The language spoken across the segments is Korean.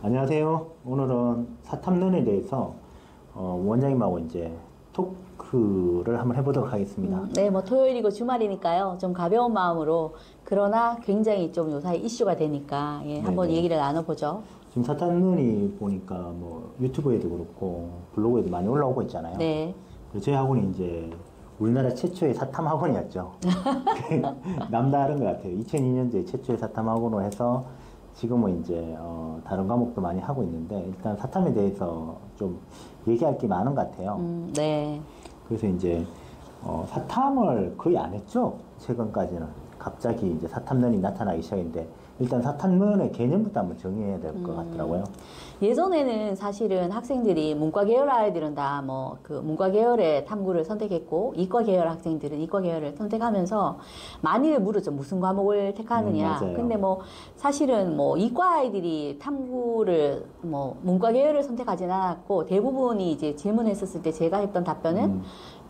안녕하세요. 오늘은 사탐론에 대해서 원장님하고 이제 토크를 한번 해보도록 하겠습니다. 네, 뭐 토요일이고 주말이니까요. 좀 가벼운 마음으로 그러나 굉장히 좀 요사이 이슈가 되니까 한번 얘기를 나눠보죠. 지금 사탐론이 보니까 뭐 유튜브에도 그렇고 블로그에도 많이 올라오고 있잖아요. 네. 저희 학원이 이제 우리나라 최초의 사탐 학원이었죠. 남다른 것 같아요. 2002년도에 최초의 사탐 학원으로 해서 지금은 이제 다른 과목도 많이 하고 있는데 일단 사탐에 대해서 좀 얘기할 게 많은 것 같아요. 네. 그래서 이제 사탐을 거의 안 했죠. 최근까지는 갑자기 이제 사탐론이 나타나기 시작했는데 일단 사탐론의 개념부터 한번 정의해야 될 것 같더라고요. 예전에는 사실은 학생들이 문과 계열 아이들은 다 뭐 그 문과 계열의 탐구를 선택했고 이과 계열 학생들은 이과 계열을 선택하면서 많이들 물었죠. 무슨 과목을 택하느냐. 맞아요. 근데 뭐 사실은 뭐 이과 아이들이 탐구를 뭐 문과 계열을 선택하지는 않았고 대부분이 이제 질문했었을 때 제가 했던 답변은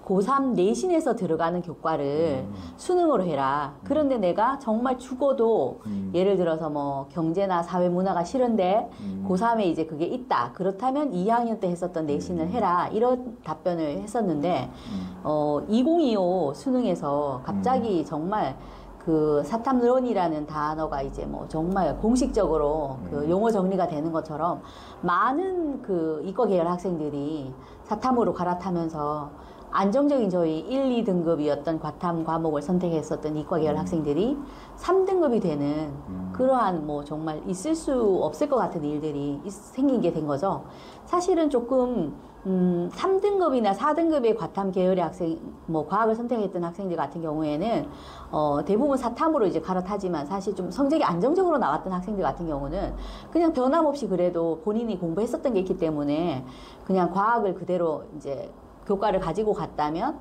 고3 내신에서 들어가는 교과를 수능으로 해라. 그런데 내가 정말 죽어도 예를 들어서 뭐 경제나 사회문화가 싫은데 고3에 이제 그게 있다. 그렇다면 2학년 때 했었던 내신을 해라. 이런 답변을 했었는데 2025 수능에서 갑자기 정말 그 사탐론이라는 단어가 이제 뭐 정말 공식적으로 그 용어 정리가 되는 것처럼 많은 그 이과 계열 학생들이 사탐으로 갈아타면서 안정적인 저희 1, 2등급이었던 과탐 과목을 선택했었던 이과 계열 학생들이 3등급이 되는 그러한 뭐 정말 있을 수 없을 것 같은 일들이 생긴 게 된 거죠. 사실은 조금 3등급이나 4등급의 과탐 계열의 학생, 뭐 과학을 선택했던 학생들 같은 경우에는 대부분 사탐으로 이제 갈아타지만 사실 좀 성적이 안정적으로 나왔던 학생들 같은 경우는 그냥 변함없이 그래도 본인이 공부했었던 게 있기 때문에 그냥 과학을 그대로 이제 교과를 가지고 갔다면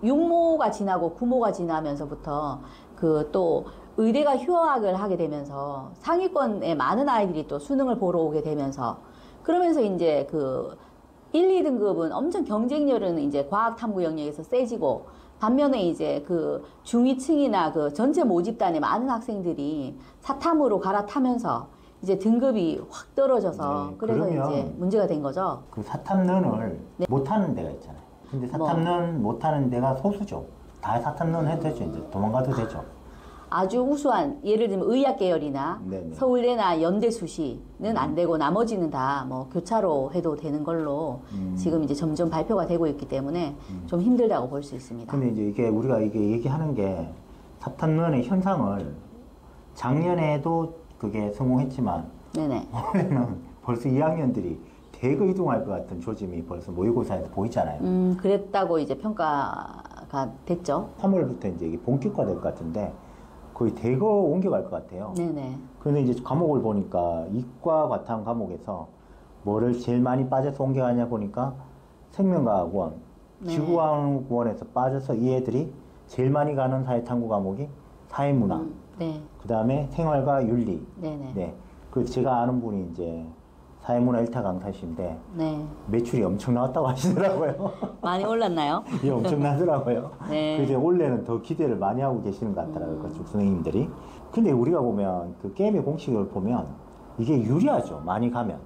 육모가 지나고 구모가 지나면서부터 그 또 의대가 휴학을 하게 되면서 상위권에 많은 아이들이 또 수능을 보러 오게 되면서 그러면서 이제 그 1, 2등급은 엄청 경쟁률은 이제 과학 탐구 영역에서 세지고 반면에 이제 그 중위층이나 그 전체 모집단의 많은 학생들이 사탐으로 갈아타면서 이제 등급이 확 떨어져서 네, 그래서 이제 문제가 된 거죠. 그 사탐론을 못하는 데가 있잖아요. 근데 사탐론 못하는 데가 소수죠. 다 사탐론 해도 되죠. 이제 도망가도 되죠. 아주 우수한 예를 들면 의학 계열이나 네네. 서울대나 연대 수시는 안 되고 나머지는 다 뭐 교차로 해도 되는 걸로 지금 이제 점점 발표가 되고 있기 때문에 좀 힘들다고 볼 수 있습니다. 근데 이제 이게 우리가 이게 얘기하는 게 사탐론의 현상을 작년에도 그게 성공했지만 네네. 올해는 벌써 2학년들이 대거 이동할 것 같은 조짐이 벌써 모의고사에서 보이잖아요. 그랬다고 이제 평가가 됐죠. 3월부터 이제 이게 본격화 될 것 같은데 거의 대거 옮겨갈 것 같아요. 네네. 그런데 이제 과목을 보니까 이과 과탐 과목에서 뭐를 제일 많이 빠져서 옮겨가냐 보니까 생명과학원, 네. 지구과학원에서 빠져서 이 애들이 제일 많이 가는 사회탐구 과목이 사회문화, 네. 그 다음에 생활과 윤리. 네네. 네. 그 제가 아는 분이 이제 사회문화 1타 강사신데 네. 매출이 엄청 나왔다고 하시더라고요. 많이 올랐나요? 예, 엄청나더라고요. 네. 그래서 올해는 더 기대를 많이 하고 계시는 것 같더라고요. 그쪽 선생님들이. 근데 우리가 보면 그 게임의 공식을 보면 이게 유리하죠. 많이 가면.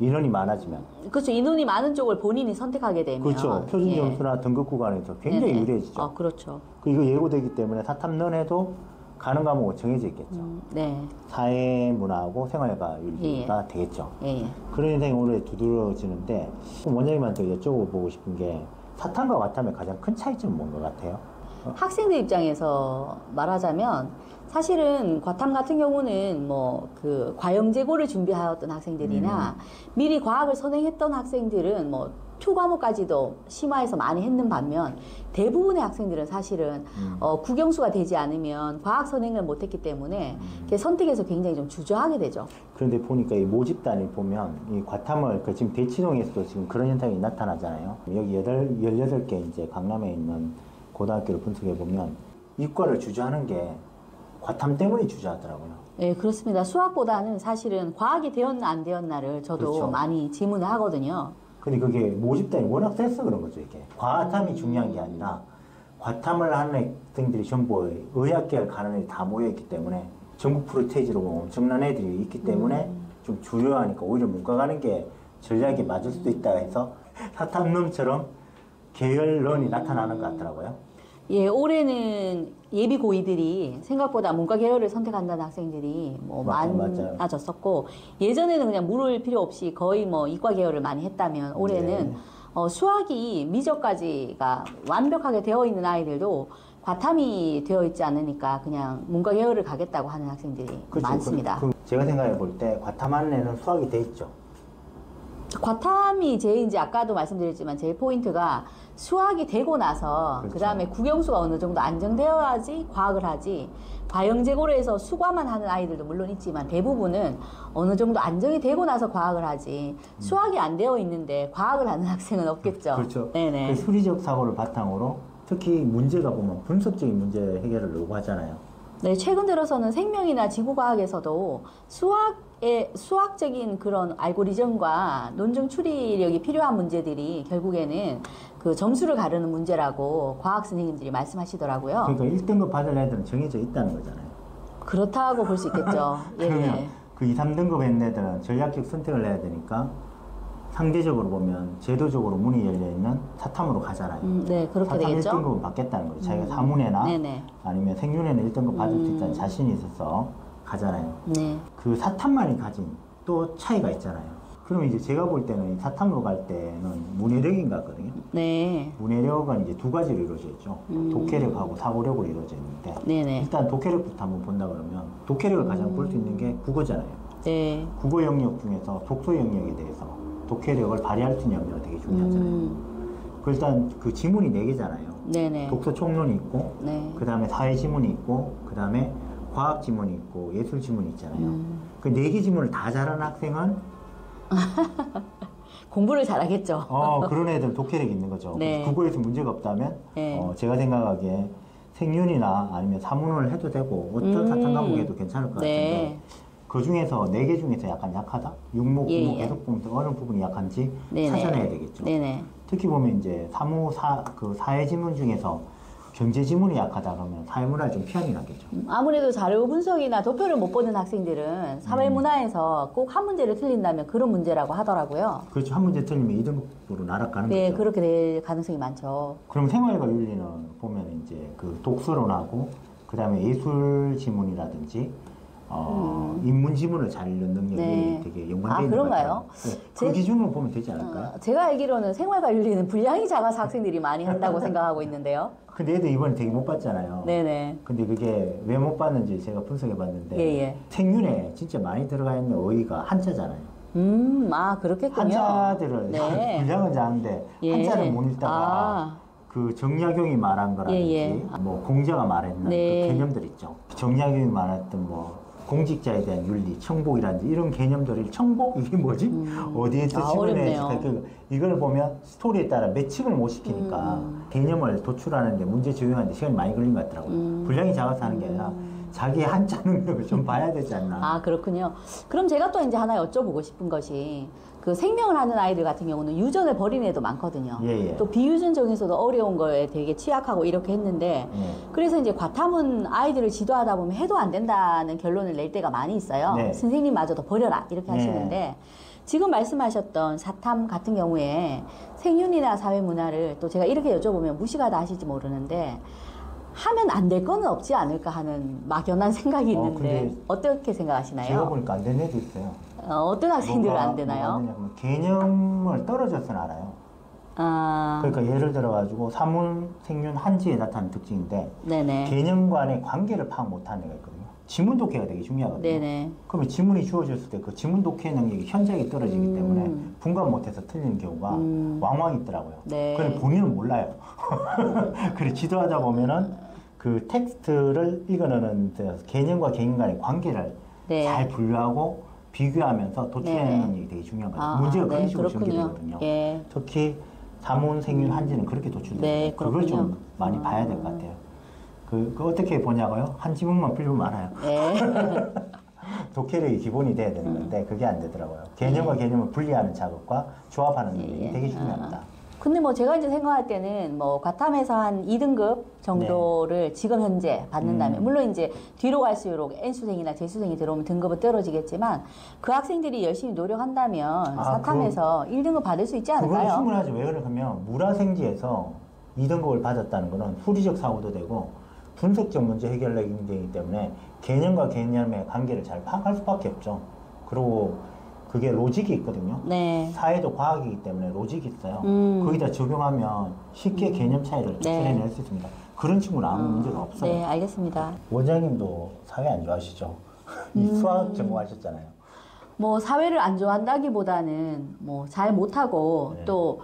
인원이 많아지면. 그렇죠. 인원이 많은 쪽을 본인이 선택하게 되면. 그렇죠. 표준 예. 점수나 등급 구간에서 굉장히 네네. 유리해지죠. 그렇죠. 그 이거 예고되기 때문에 사탐론에도 가는 과목은 정해져 있겠죠. 네. 사회문화하고 생활과 윤리가 되겠죠. 예. 그런 현상이 오늘 두드러지는데 원장님한테 여쭤보고 싶은 게 사탐과 과탐의 가장 큰 차이점은 뭔 것 같아요? 학생들 입장에서 말하자면 사실은 과탐 같은 경우는 뭐 그 과영재고를 준비하였던 학생들이나 미리 과학을 선행했던 학생들은 뭐 초과목까지도 심화해서 많이 했는 반면 대부분의 학생들은 사실은 국영수가 되지 않으면 과학 선행을 못했기 때문에 선택에서 굉장히 좀 주저하게 되죠. 그런데 보니까 이 모집단을 보면 이 과탐을 지금 대치동에서도 지금 그런 현상이 나타나잖아요. 여기 18개 이제 강남에 있는 고등학교를 분석해 보면 이과를 주저하는 게 과탐 때문에 주저하더라고요. 네, 그렇습니다. 수학보다는 사실은 과학이 되었나 안 되었나를 저도 그렇죠. 많이 질문을 하거든요. 근데 그게 모집단이 워낙 세서 그런 거죠, 이게. 과탐이 중요한 게 아니라 과탐을 하는 학생들이 전부 의학계열 가는 애들이 다 모여있기 때문에 전국 프로테이지로 엄청난 애들이 있기 때문에 좀 주요하니까 오히려 문과 가는 게 전략이 맞을 수도 있다 해서 사탐론처럼 계열론이 나타나는 것 같더라고요. 예, 올해는 예비 고이들이 생각보다 문과 계열을 선택한다는 학생들이 뭐 맞아요. 많아졌었고, 예전에는 그냥 물을 필요 없이 거의 뭐 이과 계열을 많이 했다면 올해는 수학이 미적까지가 완벽하게 되어 있는 아이들도 과탐이 되어 있지 않으니까 그냥 문과 계열을 가겠다고 하는 학생들이 많습니다. 제가 생각해 볼 때 과탐하는 애는 수학이 돼 있죠. 과탐이 제일 이제 아까도 말씀드렸지만 제일 포인트가 수학이 되고 나서 그렇죠. 그다음에 국영수가 어느 정도 안정되어야지 과학을 하지. 과영제고로 해서 수과만 하는 아이들도 물론 있지만 대부분은 어느 정도 안정이 되고 나서 과학을 하지. 수학이 안 되어 있는데 과학을 하는 학생은 없겠죠. 그렇죠. 네네. 그 수리적 사고를 바탕으로 특히 문제가 보면 분석적인 문제 해결을 요구하잖아요. 네, 최근 들어서는 생명이나 지구과학에서도 수학적인 그런 알고리즘과 논증 추리력이 필요한 문제들이 결국에는 그 점수를 가르는 문제라고 과학 선생님들이 말씀하시더라고요. 그러니까 1등급 받을 애들은 정해져 있다는 거잖아요. 그렇다고 볼 수 있겠죠. 그러면 그 2, 3등급 했는 애들은 전략적 선택을 해야 되니까 상대적으로 보면 제도적으로 문이 열려있는 사탐으로 가잖아요. 네, 그렇게 사탐 되겠죠. 1등급은 받겠다는 거죠. 자기가 사문회나 네네. 아니면 생윤회는 1등급 받을 수 있다는 자신이 있어서 가잖아요. 네. 그 사탐만이 가진 또 차이가 있잖아요. 그러면 이제 제가 볼 때는 이 사탐으로 갈 때는 문해력인 것 같거든요. 네. 문해력은 이제 두 가지로 이루어져 있죠. 독해력하고 사고력으로 이루어져 있는데 네네. 일단 독해력부터 한번 본다 그러면 독해력을 가장 볼 수 있는 게 국어잖아요. 네. 국어 영역 중에서 독서 영역에 대해서 독해력을 발휘할 수 있는 영역이 되게 중요하잖아요. 그 일단 그 지문이 4개잖아요. 네네. 독서 총론이 있고, 네. 그 다음에 사회 지문이 있고, 그 다음에 과학 지문이 있고, 예술 지문이 있잖아요. 그 4개 지문을 다 잘하는 학생은 공부를 잘하겠죠. 그런 애들 독해력이 있는 거죠. 네. 국어에서 문제가 없다면 네. 제가 생각하기에 생윤이나 아니면 사문을 해도 되고 어떤 사탐 과목에도 괜찮을 것 같은데 네. 그 중에서 4개 중에서 약간 약하다? 육목, 예, 구목, 예. 계속 보면서 어느 부분이 약한지 네네. 찾아내야 되겠죠. 네네. 특히 보면 이제 그 사회 지문 중에서 경제 지문이 약하다 그러면 사회문화를 좀 피하는 게 낫겠죠. 아무래도 자료 분석이나 도표를 못 보는 학생들은 사회문화에서 꼭 한 문제를 틀린다면 그런 문제라고 하더라고요. 그렇죠. 한 문제 틀리면 2등급으로 날아가는 네, 거죠. 그렇게 될 가능성이 많죠. 그럼 생활과 윤리는 보면 이제 그 독서론하고 그 다음에 예술 지문이라든지 인문 지문을 잘 읽는 능력이 네. 되게 아, 연관되어 있는 것 그런가요? 같아요. 네, 그 기준으로 보면 되지 않을까요? 제가 알기로는 생활과 윤리는 분량이 작아서 학생들이 많이 한다고 생각하고 있는데요. 근데 애들 이번에 되게 못 봤잖아요. 네네. 근데 그게 왜 못 봤는지 제가 분석해 봤는데 예. 생윤에 진짜 많이 들어가 있는 어휘가 한자잖아요. 아, 그렇겠군요. 한자들을 네. 분량은 작은데 예. 한자를 못 읽다가 그 정약용이 말한 거라든지 예. 뭐 공자가 말했는 네. 그 개념들 있죠. 정약용이 말했던 뭐 공직자에 대한 윤리, 청복이라든지 이런 개념들을 청복 이게 뭐지? 어디에서 지문에 어렵네요. 이걸 보면 스토리에 따라 매칭을 못 시키니까 개념을 도출하는데 문제 적용하는데 시간이 많이 걸린 것 같더라고요. 분량이 작아서 하는 게 아니라 자기의 한자 능력을 좀 봐야 되지 않나. 아, 그렇군요. 그럼 제가 또 이제 하나 여쭤보고 싶은 것이 그 생명을 하는 아이들 같은 경우는 유전을 버리는 애도 많거든요. 예. 또 비유전 중에서도 어려운 거에 되게 취약하고 이렇게 했는데 예. 그래서 이제 과탐은 아이들을 지도하다 보면 해도 안 된다는 결론을 낼 때가 많이 있어요. 네. 선생님마저도 버려라 이렇게 하시는데 지금 말씀하셨던 사탐 같은 경우에 생윤이나 사회문화를 또 제가 이렇게 여쭤보면 무시가 다 하실지 모르는데 하면 안 될 거는 없지 않을까 하는 막연한 생각이 있는데 근데 어떻게 생각하시나요? 제가 보니까 안 되는 애도 있어요. 어떤 학생들은 뭐가 안 되나요? 안 되냐면 개념을 떨어져서는 알아요. 아, 그러니까 예를 들어가지고 사문, 생윤, 한지에 나타나는 특징인데 네네. 개념 간의 관계를 파악 못하는 애가 있거든요. 지문 독해가 되게 중요하거든요. 네네. 그러면 지문이 주어졌을 때 그 지문 독해 능력이 현저하게 떨어지기 때문에 분간 못해서 틀리는 경우가 왕왕 있더라고요. 네. 그래 본인은 몰라요. 그래 지도하다 보면은 그 텍스트를 읽어내는 데서 개념과 개념 간의 관계를 네. 잘 분류하고 비교하면서 도출하는 네. 능력이 되게 중요한 거예요. 문제가 그런 식으로 전개되거든요. 예. 특히 사문, 생윤, 한지는 그렇게 도출돼요. 네, 그걸 좀 그렇군요. 많이 봐야 될 것 같아요. 그 어떻게 보냐고요? 한 지문만 풀면 알아요. 네. 독해력이 기본이 돼야 되는 건데 그게 안 되더라고요. 개념과 개념을 분리하는 작업과 조합하는 능력이 되게 중요합니다. 근데 뭐 제가 이제 생각할 때는 뭐 과탐에서 한 2등급 정도를 지금 현재 받는다면 물론 이제 뒤로 갈수록 N수생이나 재수생이 들어오면 등급은 떨어지겠지만 그 학생들이 열심히 노력한다면 사탐에서 1등급 받을 수 있지 그건 않을까요? 충분하죠. 왜 그러냐면 물화생지에서 2등급을 받았다는 거는 수리적 사고도 되고 분석적 문제 해결력이 되기 때문에 개념과 개념의 관계를 잘 파악할 수밖에 없죠. 그리고 그게 로직이 있거든요. 네. 사회도 과학이기 때문에 로직이 있어요. 거기다 적용하면 쉽게 개념 차이를 추출해낼 수 있습니다. 그런 친구는 아무 문제가 없어요. 네, 알겠습니다. 원장님도 사회 안 좋아하시죠? 이 수학 전공하셨잖아요. 뭐 사회를 안 좋아한다기보다는 뭐 잘 못하고 네. 또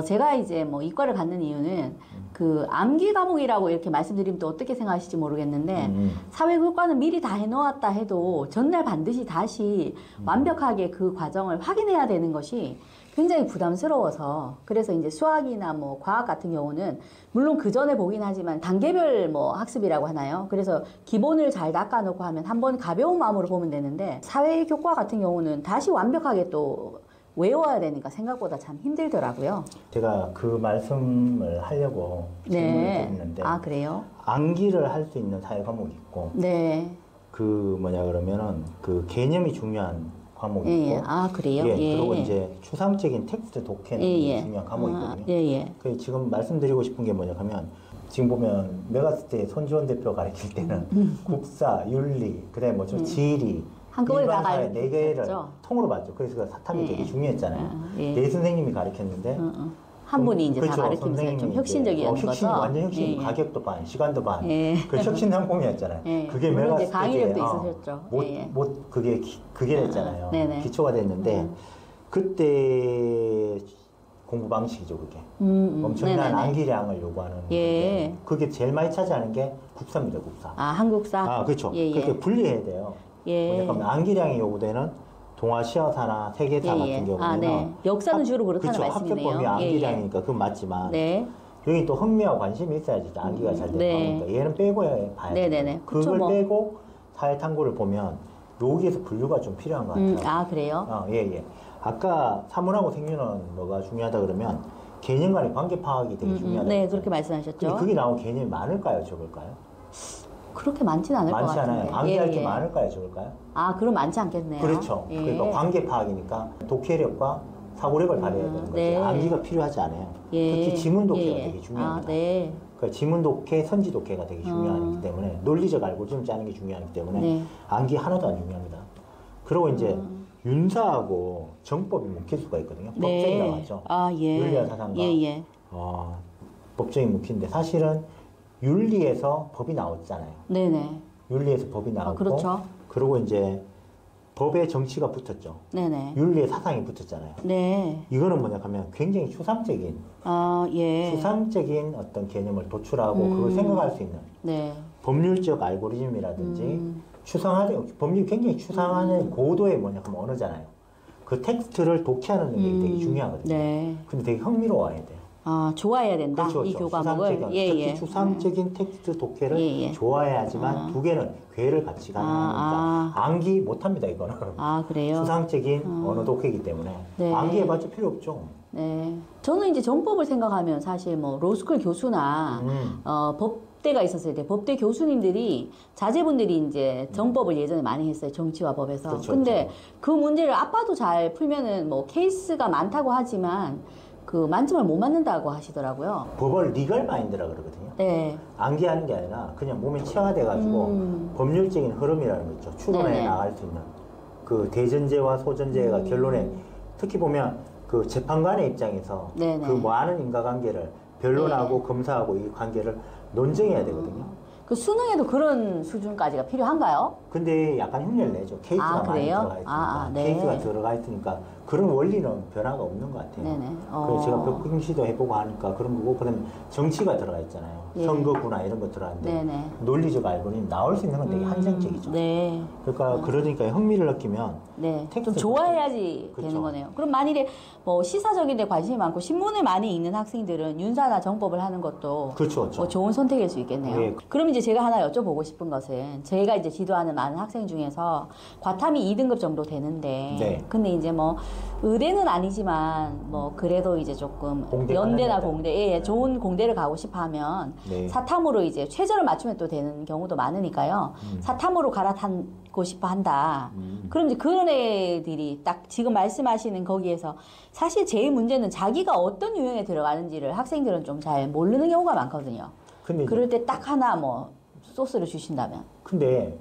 제가 이제 뭐 이과를 갖는 이유는 그 암기 과목이라고 이렇게 말씀드리면 또 어떻게 생각하실지 모르겠는데 사회 교과는 미리 다 해놓았다 해도 전날 반드시 다시 완벽하게 그 과정을 확인해야 되는 것이 굉장히 부담스러워서 그래서 이제 수학이나 뭐 과학 같은 경우는 물론 그 전에 보긴 하지만 단계별 뭐 학습이라고 하나요? 그래서 기본을 잘 닦아놓고 하면 한번 가벼운 마음으로 보면 되는데 사회 교과 같은 경우는 다시 완벽하게 또 외워야 되니까 생각보다 참 힘들더라고요. 제가 그 말씀을 하려고 질문을 네. 드렸는데 아, 그래요? 암기를 할 수 있는 사회 과목이 있고 네. 그 뭐냐 그러면은 그 개념이 중요한 과목이 예, 예. 있고 아, 그래요? 예, 예. 그리고 이제 추상적인 텍스트 독해는 예, 예. 중요한 과목이거든요. 예, 예. 그 지금 말씀드리고 싶은 게 뭐냐 하면 지금 보면 메가스 때 손지원 대표 가르칠 때는 국사, 윤리, 그다음에 뭐좀 지리 한꺼번에 다 일반 사회 네 개를 가르쳤죠. 통으로 봤죠. 그래서 그 사탐이 예. 되게 중요했잖아요. 예. 네 선생님이 가르쳤는데 한 분이 이제 그렇죠. 다 가르치면서 좀 선생님이 혁신적이었던 이제, 혁신, 거죠. 완전 혁신, 예, 예. 가격도 반, 시간도 반. 예. 그 혁신 상품이었잖아요. 예. 그게 물론 메가스 이제 강의력도 때 있으셨죠. 예, 예. 그게 됐잖아요. 네네. 기초가 됐는데 그때 공부 방식이죠, 그게. 엄청난 네네네. 암기량을 요구하는 예. 건데 그게 제일 많이 차지하는 게 국사입니다, 국사. 아, 한국사? 아, 그렇죠. 예, 예. 그렇게 분리해야 돼요. 예. 뭐냐면 암기량이 요구되는 동아시아사나 세계사 예, 같은 예. 경우는 아, 네. 역사는 주로 그렇다는 그렇죠. 말씀이네요. 학습법이 예, 예. 암기량이니까 그건 맞지만 네. 여기 또 흥미와 관심이 있어야지 암기가 잘 되는 네. 거니까 얘는 빼고 봐야 돼요. 네네네. 그쵸, 그걸 뭐. 빼고 사회탐구를 보면 여기에서 분류가 좀 필요한 것 같아요. 아, 그래요? 예, 예. 아까 사물하고 생유는 뭐가 중요하다 그러면 개념 간의 관계 파악이 되게 중요하다. 네, 그랬잖아요. 그렇게 말씀하셨죠. 근데 그게 나온 개념이 많을까요, 적을까요? 그렇게 많지는 않을 것 많지 같은데. 않아요. 암기할 예, 게 예. 많을까요, 적을까요? 아, 그럼 많지 않겠네요. 그렇죠. 예. 그러니까 관계 파악이니까 독해력과 사고력을 발휘해야 되는 거지. 네. 암기가 필요하지 않아요. 예. 특히 지문 독해가 예, 예. 되게 중요합니다. 아, 네. 그러니까 지문 독해, 선지 독해가 되게 중요하기 때문에 논리적 알고리즘 짜는 게 중요하기 때문에 네. 암기 하나도 안 중요합니다. 그리고 이제 윤사하고 정법이 묶일 수가 있거든요. 법정이 나왔죠. 아, 예. 윤리와 사상과 예, 예. 법정이 묶이는데 사실은 윤리에서 법이 나왔잖아요. 네네. 윤리에서 법이 나왔고 그렇죠. 그리고 이제 법에 정치가 붙었죠. 네네. 윤리에 사상이 붙었잖아요. 네. 이거는 뭐냐 하면 굉장히 추상적인 아, 예. 추상적인 어떤 개념을 도출하고 그걸 생각할 수 있는 네. 법률적 알고리즘이라든지 추상화된 법률이 굉장히 추상화된 고도의 뭐냐 하면 언어잖아요. 그 텍스트를 독해하는 능력이 되게 중요하거든요. 네. 근데 되게 흥미로워야 돼요. 아, 좋아해야 된다. 그렇죠, 이 그렇죠. 교과목을. 추상적인, 예, 특히 예. 추상적인 텍스트 독해를 예, 예. 좋아해야지만 두 개는 괴를 같이 가능하니까 암기 못합니다 이거는. 아, 그래요? 추상적인 언어 독해이기 때문에 네. 암기해봤자 필요 없죠. 네. 저는 이제 정법을 생각하면 사실 뭐 로스쿨 교수나 법대가 있었을 때 법대 교수님들이 자제분들이 이제 정법을 예전에 많이 했어요. 정치와 법에서. 그렇죠, 근데 그 문제를 아빠도 잘 풀면은 뭐 케이스가 많다고 하지만 그 만점을 못 맞는다고 하시더라고요. 법을 리걸 마인드라 그러거든요. 네. 암기하는 게 아니라 그냥 몸에 체화돼가지고 법률적인 흐름이라는 거 있죠. 추론해 네네. 나갈 수 있는 그 대전제와 소전제가 결론에 특히 보면 그 재판관의 입장에서 네네. 그 많은 인과관계를 변론하고 검사하고 이 관계를 논증해야 되거든요. 그 수능에도 그런 수준까지가 필요한가요? 근데 약간 흉내를 내죠. 케이스가 아, 많이 그래요? 들어가 있으니까. 아, 네. 케이스가 들어가 있으니까 그런 원리는 변화가 없는 것 같아요. 네네. 그래서 제가 벽공시도 해보고 하니까 그런 거고, 그다음에 정치가 들어가 있잖아요. 예. 선거구나 이런 거 들어가는데 네네. 논리적 알고리즘 나올 수 있는 건 되게 한정적이죠. 네. 그러니까 흥미를 느끼면 네. 좀 텍스트 좋아해야지 그렇죠. 되는 거네요. 그럼 만일에 뭐 시사적인 데 관심이 많고 신문을 많이 읽는 학생들은 윤사나 정법을 하는 것도 그렇죠, 그렇죠. 뭐 좋은 선택일 수 있겠네요. 예. 그럼 이제 제가 하나 여쭤보고 싶은 것은 저희가 이제 지도하는 많은 학생 중에서 과탐이 2등급 정도 되는데 네. 근데 이제 뭐 의대는 아니지만 뭐 그래도 이제 조금 공대 연대나 가는 공대 예, 좋은 공대를 가고 싶어 하면 네. 사탐으로 이제 최저를 맞추면 또 되는 경우도 많으니까요. 사탐으로 갈아타고 싶어 한다. 그럼 이제 그런 애들이 딱 지금 말씀하시는 거기에서 사실 제일 문제는 자기가 어떤 유형에 들어가는지를 학생들은 좀 잘 모르는 경우가 많거든요. 근데, 그럴 때 딱 하나 뭐 소스를 주신다면. 근데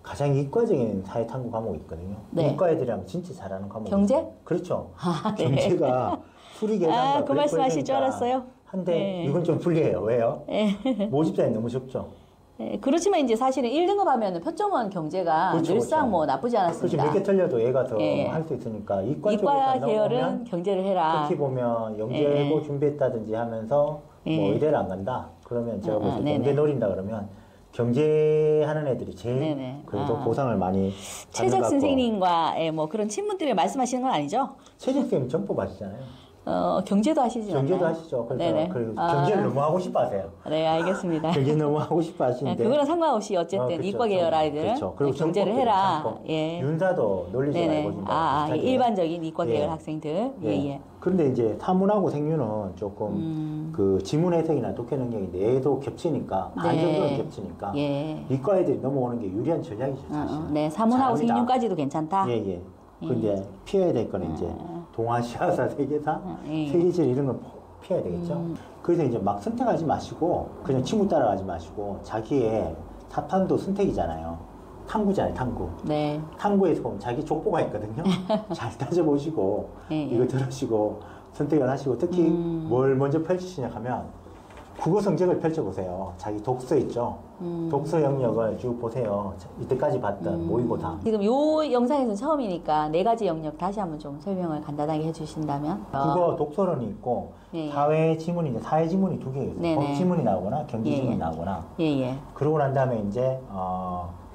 가장 이과적인 사회탐구 과목이 있거든요. 네. 이과 애들이라면 진짜 잘하는 과목이 경제? 있어요. 그렇죠. 아, 네. 경제가 수리 계산과 그 말씀하실 줄 알았어요. 한데 네. 이건 좀 불리해요. 왜요? 예. 모집자에 너무 적죠. 예, 그렇지만 이제 사실은 1등급 하면은 표점원 경제가 그렇죠, 늘상 그렇죠. 뭐 나쁘지 그렇지 않았습니다. 몇 개 틀려도 얘가 더 예. 할 수 있으니까 이과 이과 쪽에서 계열은 넘어오면 경제를 해라. 특히 보면 영재고 예. 준비했다든지 하면서 예. 뭐 의대를 안 간다. 그러면 제가 볼때 네네. 경제 노린다 그러면 경제하는 애들이 제일 네네. 그래도 아. 보상을 많이 최적 받는 것 같고. 선생님과 뭐 그런 친분 때문에 말씀하시는 건 아니죠? 최적 선생님 정법 아시잖아요. 경제도 하시지 않나요? 경제도 하시죠. 그래서 네네. 그 아. 경제를 너무 하고 싶어 하세요. 네, 알겠습니다. 경제 너무 하고 싶어 하시는데 그거랑 상관없이 어쨌든 그렇죠. 이과 계열 아이들은 그렇죠. 그리고 경제를 정법도 해라. 괜찮고. 예. 윤사도 논리적 네네. 알고 싶다. 아, 일반적인 이과 계열 예. 학생들. 예. 예, 예. 그런데 이제 타문하고 생유는 조금 그 지문 해석이나 독해 능력인데 얘도 겹치니까 반 네. 정도는 겹치니까 예. 이과 애들이 넘어오는 게 유리한 전략이죠 사실. 네, 사문하고 잘합니다. 생윤까지도 괜찮다. 예예. 근데 피해야 될 거는 이제 동아시아사 세계사, 예. 세계질 이런 걸 피해야 되겠죠. 그래서 이제 막 선택하지 마시고 그냥 친구 따라가지 마시고 자기의 사탐도 선택이잖아요. 탐구잖아요, 탐구. 네. 탐구에서 보면 자기 족보가 있거든요. 잘 따져보시고 예, 예. 이거 들으시고 선택을 하시고 특히 뭘 먼저 펼치시냐 하면 국어 성적을 펼쳐보세요. 자기 독서 있죠. 독서 영역을 쭉 보세요. 이때까지 봤던 모의고사. 지금 요 영상에서는 처음이니까 4가지 영역 다시 한번 좀 설명을 간단하게 해주신다면. 국어 독서론이 있고 예. 사회 지문이 이제 사회 지문이 2개 있어요. 네네. 법 지문이 나오거나 경제 예, 지문이 예. 나오거나. 예, 예. 그러고 난 다음에 이제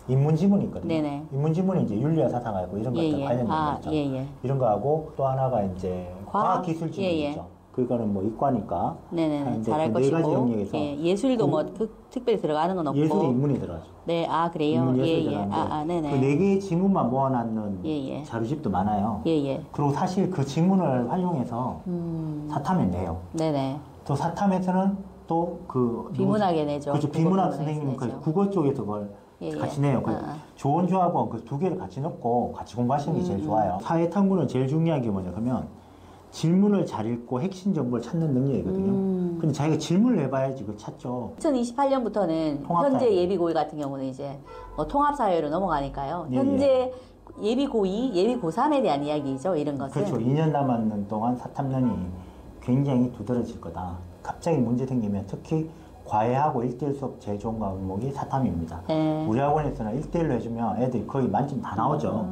인문 지문이 있거든요. 네네. 인문 지문이 이제 윤리와 사상하고 이런 것들 예, 예. 관련된 아, 거죠. 예, 예. 이런 거 하고 또 하나가 이제 과학 기술 지문 예, 예. 있죠. 그거는 뭐 이과니까 네네. 하는데 잘할 그 네 가지 것이고. 영역에서 예, 예술도 뭐 특별히 들어가는 건 없고. 예술이 인문이 들어가죠. 네, 아, 그래요? 인문 예술이 예, 예. 들어가는데 아, 네네. 그 네 개의 지문만 모아놨는 예, 예. 자료집도 많아요. 예, 예. 그리고 사실 그 지문을 활용해서 사탐에 내요. 네네. 또 사탐에서는 또 그 비문학에 내죠. 그렇죠. 국어 비문학 비문학에서 선생님 그 내죠. 국어 쪽에서 그걸 예, 예. 같이 내요. 그 아. 좋은 조합원 그 두 개를 같이 넣고 같이 공부하시는 게 제일 좋아요. 사회 탐구는 제일 중요한 게 뭐냐 그러면 질문을 잘 읽고 핵심 정보를 찾는 능력이거든요. 근데 자기가 질문을 해봐야지 그걸 찾죠. 2028년부터는 통합사회. 현재 예비고이 같은 경우는 이제 뭐 통합사회로 넘어가니까요. 예, 현재 예비고2, 예비고3에 대한 이야기죠. 이런 것은. 그렇죠. 2년 남았는 동안 사탐년이 굉장히 두드러질 거다. 갑자기 문제 생기면 특히 과외하고 1대1 수업 제일 좋은 과목이 사탐입니다. 네. 우리 학원에서는 1대1로 해주면 애들이 거의 만점 다 나오죠.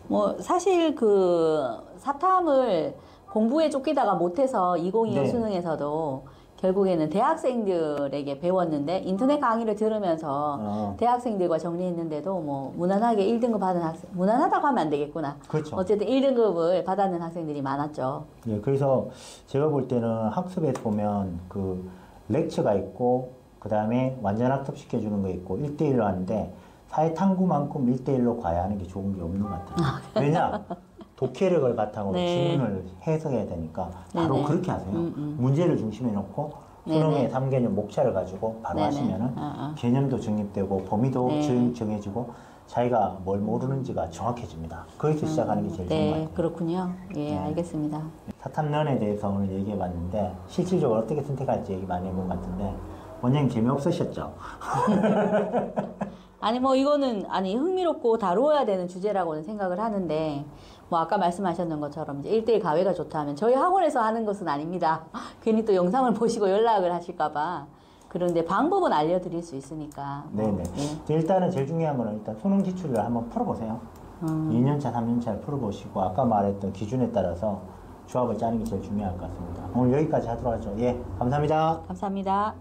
뭐 사실 그 사탐을 공부에 쫓기다가 못해서 2025 네. 수능에서도 결국에는 대학생들에게 배웠는데 인터넷 강의를 들으면서 대학생들과 정리했는데도 뭐 무난하게 1등급 받은 학생, 무난하다고 하면 안 되겠구나. 그렇죠. 어쨌든 1등급을 받았는 학생들이 많았죠. 예, 그래서 제가 볼 때는 학습에서 보면 그 렉처가 있고 그 다음에 완전 학습 시켜주는 거 있고 1대1로 하는데 사회탐구만큼 1대1로 과외하는 게 좋은 게 없는 것 같아요. 왜냐? 독해력을 바탕으로 네. 지문을 해석해야 되니까 바로 네네. 그렇게 하세요. 문제를 중심에 놓고 수능의 네네. 3개념 목차를 가지고 바로 네네. 하시면은 개념도 정립되고 범위도 네. 정해지고 자기가 뭘 모르는지가 정확해집니다. 거기서 시작하는 게 제일 좋은 것 네, 같아요. 그렇군요. 예, 알겠습니다. 사탐론에 대해서 오늘 얘기해봤는데 실질적으로 어떻게 선택할지 얘기 많이 해본 것 같은데 원장님 재미없으셨죠? 아니 뭐 이거는 아니 흥미롭고 다루어야 되는 주제라고는 생각을 하는데 뭐 아까 말씀하셨는 것처럼 이제 1대1 가외가 좋다면 저희 학원에서 하는 것은 아닙니다. 괜히 또 영상을 보시고 연락을 하실까봐. 그런데 방법은 알려드릴 수 있으니까. 네네. 예. 일단은 제일 중요한 거는 일단 수능 기출을 한번 풀어보세요. 2년차, 3년차를 풀어보시고 아까 말했던 기준에 따라서 조합을 짜는 게 제일 중요할 것 같습니다. 오늘 여기까지 하도록 하죠. 예, 감사합니다. 감사합니다.